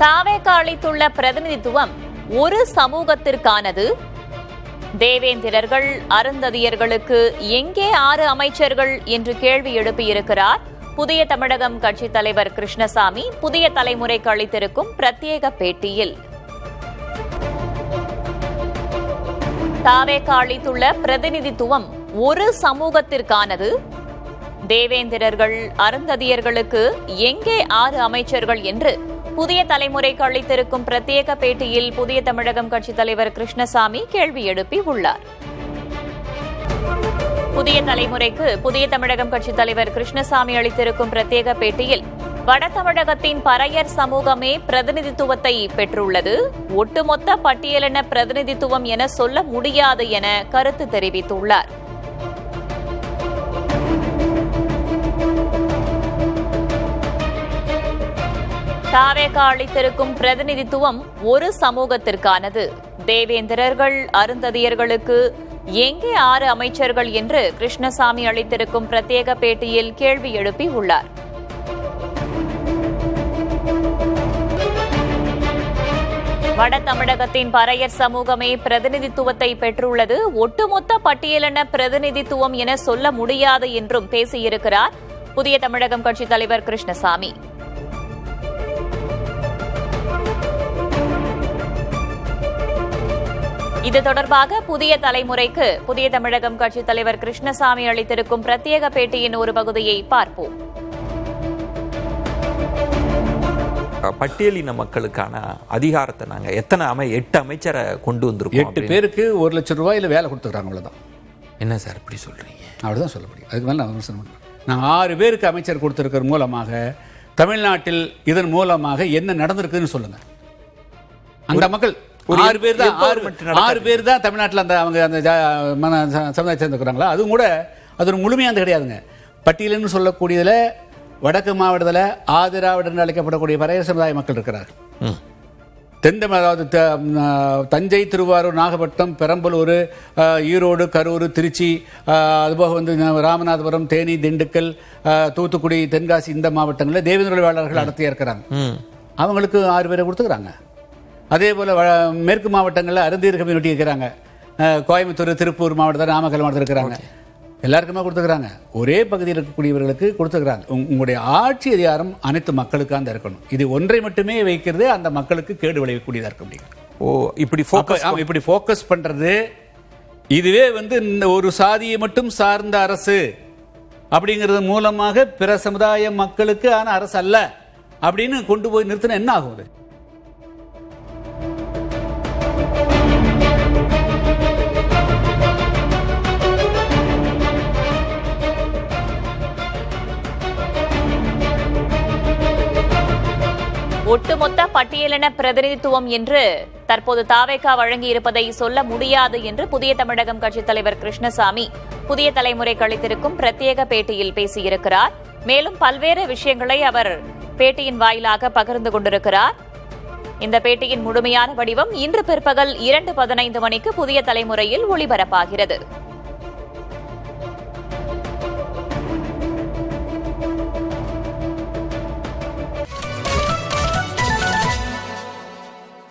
தாவேகா அளித்துள்ள பிரதிநிதித்துவம் ஒரு சமூகத்திற்கானது. தேவேந்திரர்கள் அருந்ததியர்களுக்கு எங்கே 6 அமைச்சர்கள் என்று கேள்வி எழுப்பியிருக்கிறார் புதிய தமிழகம் கட்சித் தலைவர் கிருஷ்ணசாமி புதிய தலைமுறைக்கு அளித்திருக்கும் பிரத்யேக பேட்டியில். தாவேகா அளித்துள்ள பிரதிநிதித்துவம் ஒரு சமூகத்திற்கானது. தேவேந்திரர்கள் அருந்ததியர்களுக்கு எங்கே 6 அமைச்சர்கள் என்று புதிய தலைமுறைக்கு அளித்திருக்கும் பிரத்யேக பேட்டியில் புதிய தமிழகம் கட்சித் தலைவர் கிருஷ்ணசாமி கேள்வி எழுப்பி உள்ளார். புதிய தலைமுறைக்கு புதிய தமிழகம் கட்சித் தலைவர் கிருஷ்ணசாமி அளித்திருக்கும் பிரத்யேக பேட்டியில் வட தமிழகத்தின் பறையர் சமூகமே பிரதிநிதித்துவத்தை பெற்றுள்ளது. ஒட்டுமொத்த பட்டியலின பிரதிநிதித்துவம் என சொல்ல முடியாது என கருத்து தெரிவித்துள்ளார். தாவேகா அளித்திருக்கும் பிரதிநிதித்துவம் ஒரு சமூகத்திற்கானது. தேவேந்திரர்கள் அருந்ததியர்களுக்கு எங்கே 6 அமைச்சர்கள் என்று கிருஷ்ணசாமி அளித்திருக்கும் பிரத்யேக பேட்டியில் கேள்வி எழுப்பி உள்ளார். வட தமிழகத்தின் பறையர் சமூகமே பிரதிநிதித்துவத்தை பெற்றுள்ளது. ஒட்டுமொத்த பட்டியலின பிரதிநிதித்துவம் என சொல்ல முடியாது என்றும் பேசியிருக்கிறார் புதிய தமிழகம் கட்சித் தலைவர் கிருஷ்ணசாமி. இது தொடர்பாக புதிய தலைமுறைக்கு புதிய தமிழகம் கட்சித் தலைவர் கிருஷ்ணசாமி அளித்திருக்கும் பிரத்யேக பேட்டியின் ஒரு பகுதியை பார்ப்போம். பட்டியலின மக்களுக்கான அதிகாரத்தை நாங்க எத்தனை 8 அமைச்சரை கொண்டு வந்திருக்கோம். 8 பேருக்கு 1 லட்சம் ரூபாயில வேலை கொடுத்துருக்காங்க. அவ்வளவுதான். என்ன சார் இப்படி சொல்றீங்க? அப்படிதான் சொல்ல முடியும். அதுக்கு மேல நான் விமர்சனம் பண்றேன். நாங்கள் 6 பேருக்கு அமைச்சர் கொடுத்திருக்கிற மூலமாக தமிழ்நாட்டில் இதன் மூலமாக என்ன நடந்திருக்குன்னு சொல்லுங்க. அந்த மக்கள் 6 பேர் தான் தமிழ்நாட்டில் அந்த அவங்க அந்த சமுதாயத்தை சேர்ந்துக்கிறாங்களா? அதுவும் கூட அது ஒரு முழுமையானது கிடையாதுங்க. பட்டியல்னு சொல்லக்கூடியதுல வடக்கு மாவட்டத்தில் ஆதிராவிடர் என்று அழைக்கப்படக்கூடிய பறையர் சமுதாய மக்கள் இருக்கிறார். அதாவது தஞ்சை, திருவாரூர், நாகப்பட்டினம், பெரம்பலூர், ஈரோடு, கரூர், திருச்சி, அதுபோக வந்து ராமநாதபுரம், தேனி, திண்டுக்கல், தூத்துக்குடி, தென்காசி இந்த மாவட்டங்களில் தேவேந்திர வேளாளர்கள் அடர்த்தியா இருக்கிறாங்க. அவங்களுக்கு 6 பேரை கொடுத்துக்கிறாங்க. அதே போல் மேற்கு மாவட்டங்களில் அருந்தீர் கம்யூனிட்டி இருக்கிறாங்க. கோயம்புத்தூர், திருப்பூர் மாவட்டத்தில், நாமக்கல் மாவட்டத்தில் இருக்கிறாங்க. எல்லாருக்குமே கொடுத்துக்கிறாங்க. ஒரே பகுதியில் இருக்கக்கூடியவர்களுக்கு கொடுத்துக்கிறாங்க. உங்களுடைய ஆட்சி அதிகாரம் அனைத்து மக்களுக்காக தான் இருக்கணும். இது ஒன்றை மட்டுமே வைக்கிறது அந்த மக்களுக்கு கேடு விளைவிக்கக்கூடியதாக இருக்க முடியும். இப்படி ஃபோக்கஸ் பண்றது இதுவே வந்து ஒரு சாதியை மட்டும் சார்ந்த அரசு அப்படிங்கிறது மூலமாக பிற சமுதாய மக்களுக்கு ஆன அரசு அல்ல அப்படின்னு கொண்டு போய் நிறுத்தினா என்ன ஆகும்? ஒட்டுமொத்த பட்டியலின பிரதிநிதித்துவம் என்று தற்போது தாவேகா வழங்கியிருப்பதை சொல்ல முடியாது என்று புதிய தமிழகம் கட்சித் தலைவர் கிருஷ்ணசாமி புதிய தலைமுறைக்கு அளித்திருக்கும் பிரத்யேக பேட்டியில் பேசியிருக்கிறார். மேலும் பல்வேறு விஷயங்களை அவர் பேட்டியின் வாயிலாக பகிர்ந்து கொண்டிருக்கிறார். இந்த பேட்டியின் முழுமையான வடிவம் இன்று பிற்பகல் 2:15 மணிக்கு புதிய தலைமுறையில் ஒளிபரப்பாகிறது.